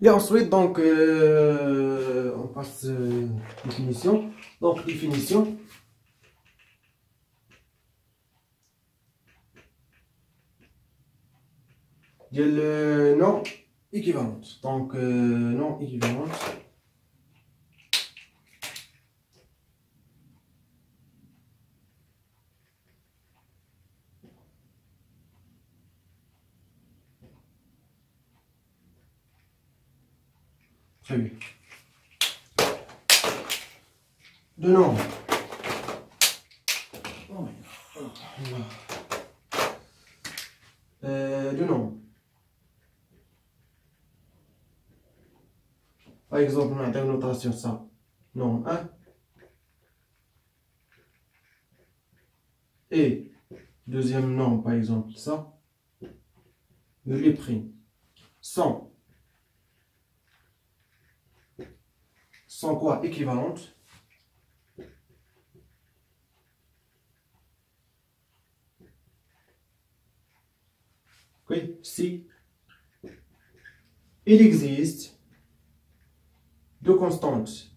Et ensuite, donc, on passe définition. Donc, définition. Il y a le nom équivalente. Donc, nom équivalente. Très bien. De nom. De nom. Par exemple, on a une notation ça. Nom 1. Et deuxième nom, par exemple, ça. Les prix. 100. Sans quoi équivalente. Oui, si il existe deux constantes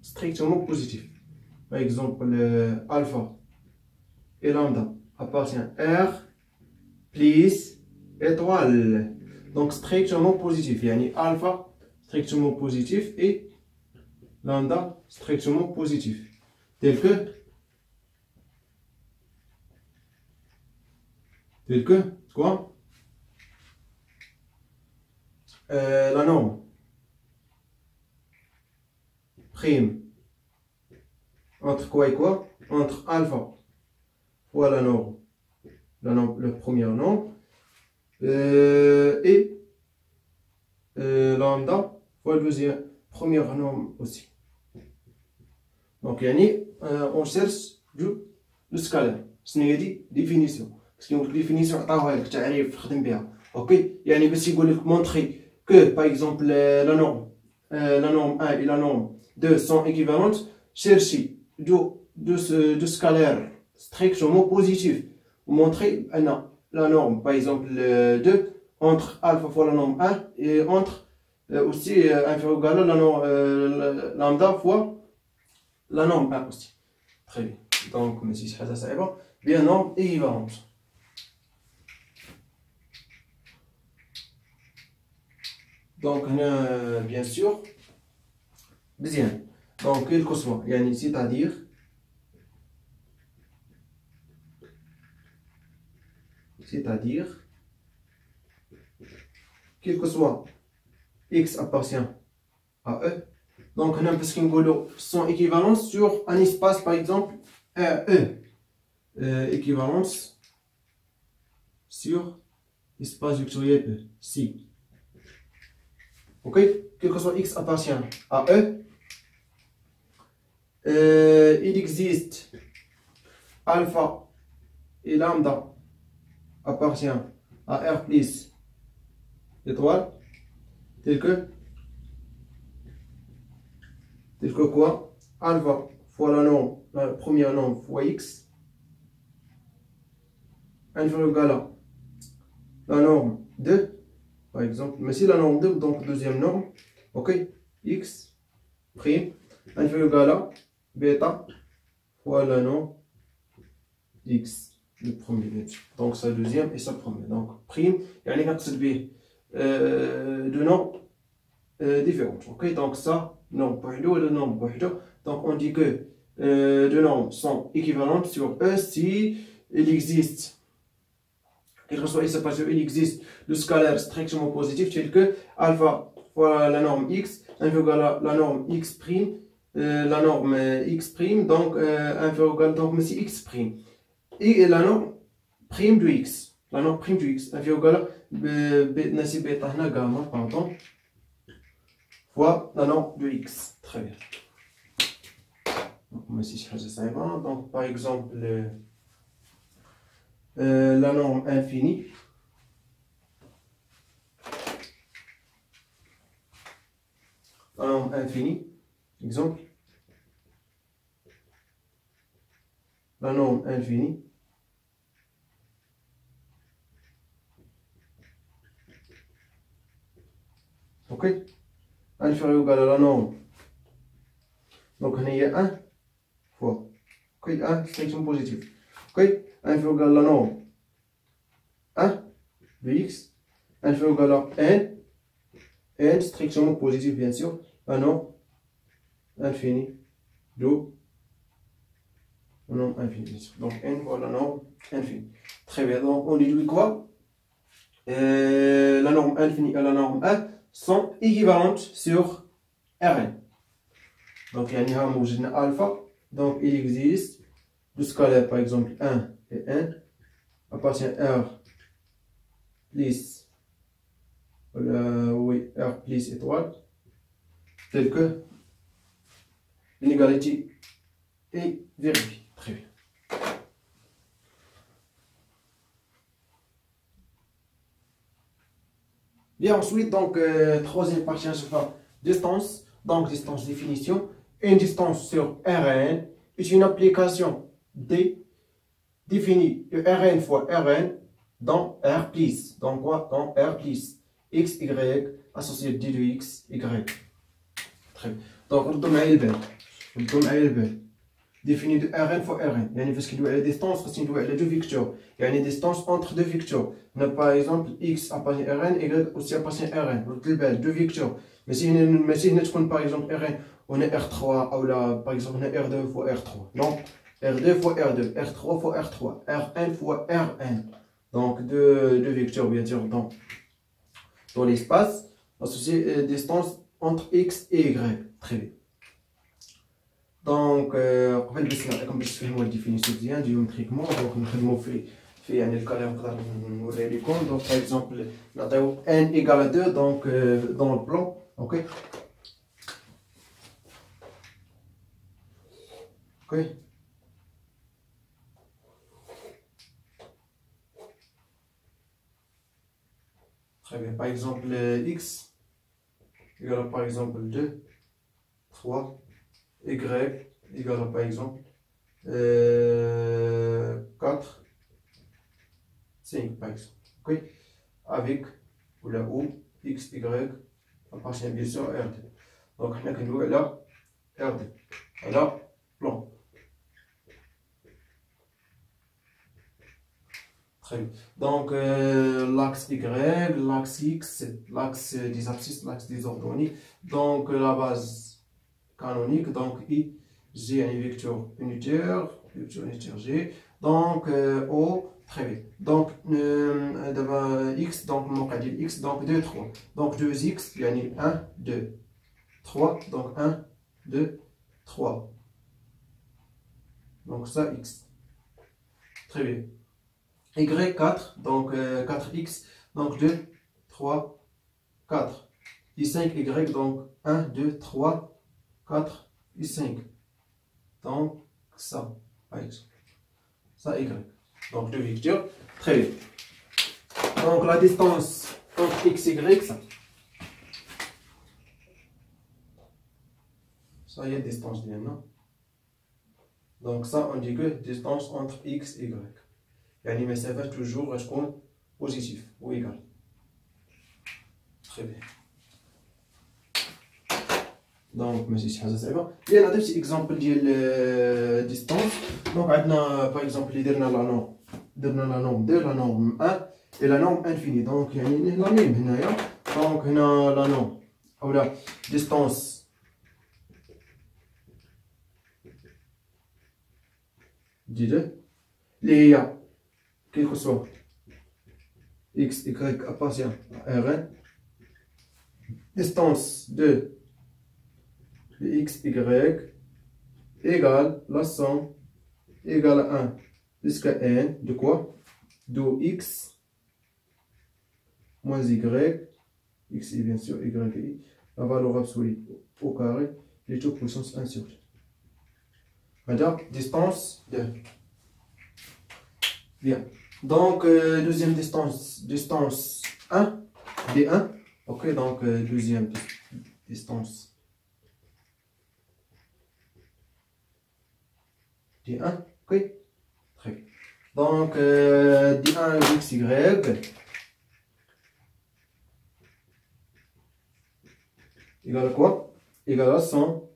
strictement positives. Par exemple, alpha et lambda appartient à R plus étoile. Donc strictement positif. Yani alpha strictement positif et lambda strictement positif. Tel que quoi? La norme prime entre quoi et quoi? Entre alpha fois la norme, le premier nombre, et lambda fois le deuxième, première norme aussi. Donc, on cherche le scalaire. Ce n'est pas définition. Parce que la définition, ok? Parce qu'il montrer que, par exemple, la norme 1 et la norme 2 sont équivalentes, chercher deux scalaires strictement positifs. Montrer la norme, par exemple, 2 entre alpha fois la norme 1 et entre aussi inférieur ou égal à la norme lambda fois la norme 1 aussi. Très bien. Donc, si c'est ça, bien norme équivalente. Donc, bien sûr, bien. Donc, quel que soit, c'est-à-dire, quel que soit x appartient à E. Donc, on a parce qu'on sont équivalences sur un espace, par exemple, E. Équivalence sur espace vectoriel E. Si. Ok? Quel que soit x appartient à E, il existe alpha et lambda appartient à R plus étoile, tel que quoi? Alpha fois la première norme fois x, inférieur ou égal à la norme 2, par exemple, mais c'est la norme 2, donc deuxième norme, ok, x prime, inférieur ou égal à bêta fois la norme x, le premier bien sûr. Donc ça deuxième et ça premier. Donc prime, il y a deux normes différentes. Ok, donc ça, norme pour et le norme pour. Donc on dit que deux normes sont équivalentes sur E si il existe, quel que soit il existe le scalaire strictement positif tel que alpha fois la norme x inférieur à la norme x prime, la norme x prime, donc inférieur à donc mais x prime. Et la norme prime de x. La norme prime de x. inférieur à bêta gamma, pardon, fois la norme de x. Très bien. Donc, par exemple, la norme infinie. La norme infinie. Exemple. La norme infinie. ok, inférieur ou égal à la norme. Donc il y a 1 fois, ok, 1 strictement positif, ok, inférieur ou égal à la norme 1 de x, inférieur ou égal à n strictement positif bien sûr, la norme infinie de la norme infinie bien sûr. Donc n fois la norme infinie. Très bien, donc on déduit quoi? La norme infinie et la norme 1 sont équivalentes sur Rn. Donc il y a un alpha, donc il existe deux scalaires par exemple 1 et n appartient R plus oui, R plus étoile, tel que l'inégalité est vérifiée. Très bien. Bien, ensuite, donc, troisième partie, je vais distance, donc distance définition. Une distance sur Rn est une application définie de Rn fois Rn dans R plus. Donc quoi? Dans R plus. X, Y, associé D de X, Y. Très bien. Donc, on donne défini de Rn fois Rn. Parce qu'il doit y avoir la distance, parce qu'il doit y avoir deux vecteurs. Il y a une distance entre deux vecteurs. On a par exemple X appartient à Rn, Y aussi appartient à Rn. Donc, deux vecteurs. Mais si on a par exemple Rn, on a R3, ou là, par exemple, on a R2 fois R3. Non, R2 fois R2, R3 fois R3, Rn fois Rn. Donc, deux vecteurs, bien sûr, dans l'espace, associé distance entre X et Y. Très bien. Donc, قبل باش نعطيكم باش تفهموا الديفينيسيون مزيان جيومتريكمون دونك نخدموا في يعني الكالير نقدر نوري لكم دونك باغ اكزومبل نعطيو n ايكال 2 دونك دون البلان اوكي اوكي très bien par exemple x égale par exemple 2 3 y égale par exemple 4 5 par exemple, ok, avec ou là où x, y appartient bien sûr à R2. Donc on a que nous là R2, là plan. Très bien. Donc l'axe y, l'axe x, l'axe des abscisses, l'axe des orthonies. Donc la base canonique, donc i, g un vecteur unitaire g. Donc O. Très bien. Donc, x, donc mon cas x, donc 2, 3. Donc 2x, il y a 1, 2, 3. Donc 1, 2, 3. Donc ça, x. Très bien. Y, 4. Donc 4x. Donc 2, 3, 4. Et 5y, donc 1, 2, 3, 4 et 5. Donc ça, par exemple. Ça, y. Donc deux vecteurs, très bien. Donc la distance entre x et y, ça y est, distance bien, non? Donc ça, on dit que distance entre x et y. Yani, mais ça va toujours être positif ou égal. Très bien. Donc, mais c'est حاجة صعيبة. Il y a un petit exemple de distance. Donc, par exemple, il y a la norme 1 et la norme infinie. Donc, il y a la même. Donc, il y a la norme. Ou la distance de 2. Il y a, quel que soit x, y appartient à Rn. Distance de x, y égale la somme égale à 1 jusqu'à n de quoi? De x moins y, x est bien sûr y est la valeur absolue au carré, les taux puissance 1 sur 2. Madame, distance 2. Bien. Donc, deuxième distance 1, d1. Ok, donc deuxième distance d1. Ok, très bien. Donc, d1 xy. égale à quoi? Égale à 100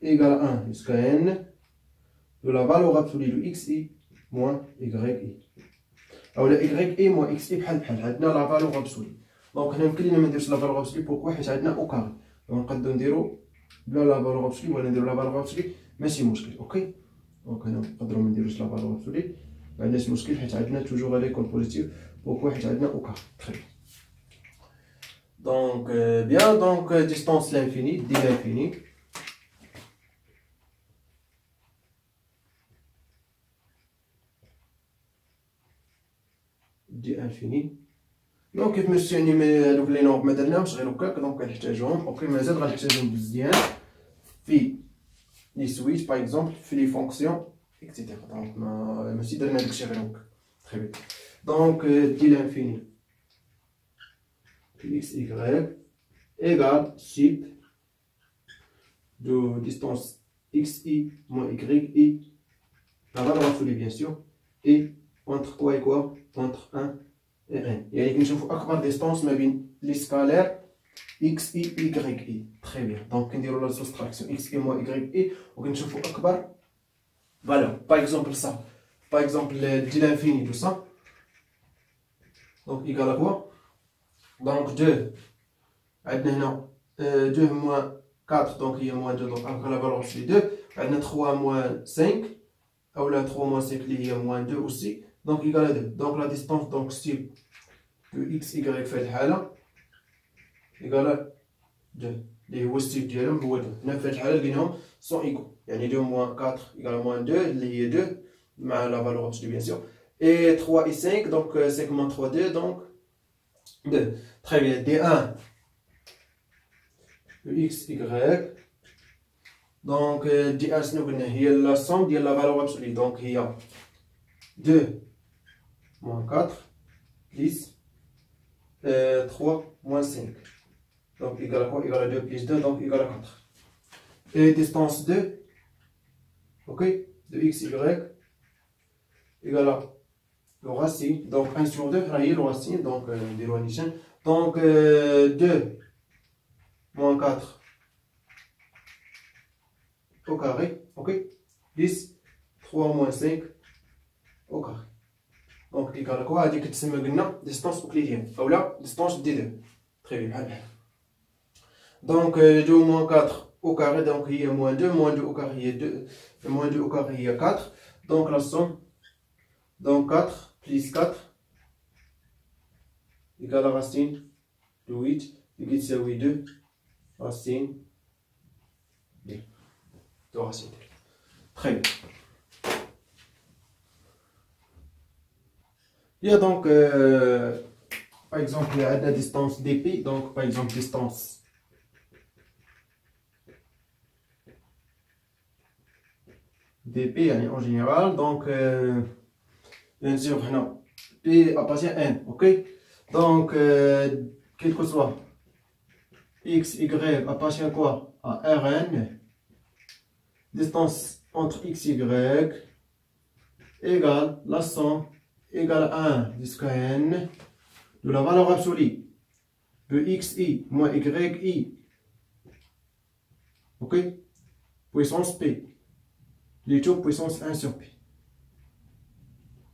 égale à 1 jusqu'à n de la valeur absolue de xi moins yi. أو لا y moins xi بحال عندنا لا valeur absolue. دونك هنا يمكن لينا ما نديروش لا valeur absolue. بوركوا؟ حيت عندنا او كاري. دونك نقدرو نديرو بلا لا valeur absolue ولا نديرو لا valeur absolue ماشي مشكل. اوكي دونك هنا نقدرو ما نديروش لا valeur absolue ما عندناش مشكل حيت عندنا توجور غادي يكون بوزيتيف. بوركوا؟ حيت عندنا او كاري. تري donc bien donc distance l'infini d l'infini دي انفيني. دونك كيف ما شفتي هادوك لي نومبر ما درناهمش غير هكاك دونك غنحتاجوهم. اوكي مازال غنحتاجهم مزيان في لي سويت باغ اكزومبل في لي فونكسيون اكسيتيرا. دونك ماشي درنا داكشي غير هكا. تري بيان دونك دي لانفيني x y égale sup de distance xi moins yi, la valeur absolue bien sûr, et entre quoi et quoi? Entre 1 et n. يعني كنشوفو أكبر distance ما بين لي سكالير x i y i. Très bien. Donc كنديرو لا soustraction x i moins y i وكنشوفو أكبر valeur. Par exemple ça. Par exemple de l'infini de ça. Donc égal à quoi? Donc 2. عندنا هنا 2 moins 4 donc هي moins 2 donc après la valeur absolue 2. عندنا 3 moins 5 ou la 3 moins 5 اللي هي moins 2 aussi donc égal à 2. donc la distance donc sup de x y في هذه الحالة égal à 2 اللي هو السيب ديالهم هو 2. هنا في هذه الحالة لقيناهم sont égaux يعني 2 moins 4 égal à moins 2 اللي هي 2 مع la valeur absolue bien sûr et 3 et 5 donc 5 moins 3 2 donc 2. Très bien. D1 de x, y. Donc, D1, c'est la somme de la valeur absolue. Donc, il y a 2 moins 4 plus 3 moins 5. Donc, égal à quoi? Égal à 2 plus 2, donc égal à 4. Et distance 2, ok, de x, y, égal à le racine, donc 1 sur 2, le racine, donc donc 2 moins 4 au carré, ok, 10, 3 moins 5 au carré. Donc égal à quoi? هذيك تسمى قلنا distance euclidienne ou la distance d2. Très bien. Donc 2 moins 4 au carré, donc il y a moins 2 au carré, il y a 2, moins 2 au carré, il y a 4. Donc la somme, donc 4 plus 4 égale à racine de 8, qui est 2, racine de racine. Très bien. Il y a donc, par exemple, la distance dp, donc par exemple, distance dp en général, donc, bien sûr, non, p appartient à n, ok? Donc, quel que soit x, y appartient à quoi? À Rn. Distance entre x, y égale la somme égale à 1 jusqu'à n de la valeur absolue de xi moins yi. Ok? Puissance p. Les taux puissance 1 sur p.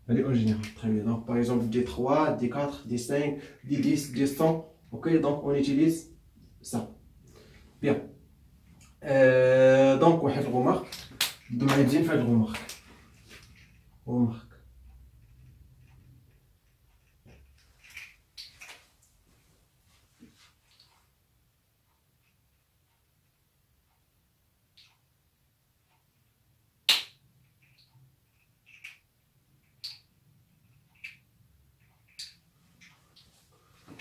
Allez, en général. Très bien. Donc, par exemple, D3, D4, D5, D10, D100. Ok? Donc, on utilise ça. Bien. Donc, on a une remarque. Donc, on a une remarque. Remarque.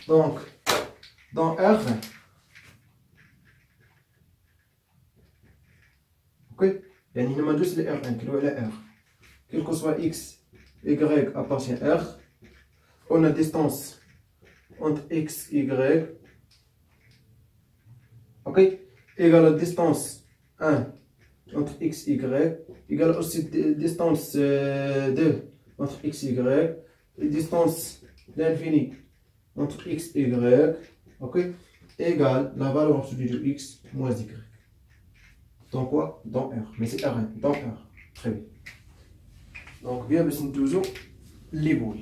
Donc, dans R, ok, il y a une numéro c'est le R1, qui est R. Quel que soit X, Y appartient à R, on a distance entre X, Y, ok, égale à distance 1 entre X, Y, égale aussi distance 2 entre X, Y, et distance l'infini entre x, y, ok? égale la valeur absolue de x moins y. Dans quoi? Dans R. Mais c'est R, dans R. Très bien. Donc, bien, nous utilisons les boules.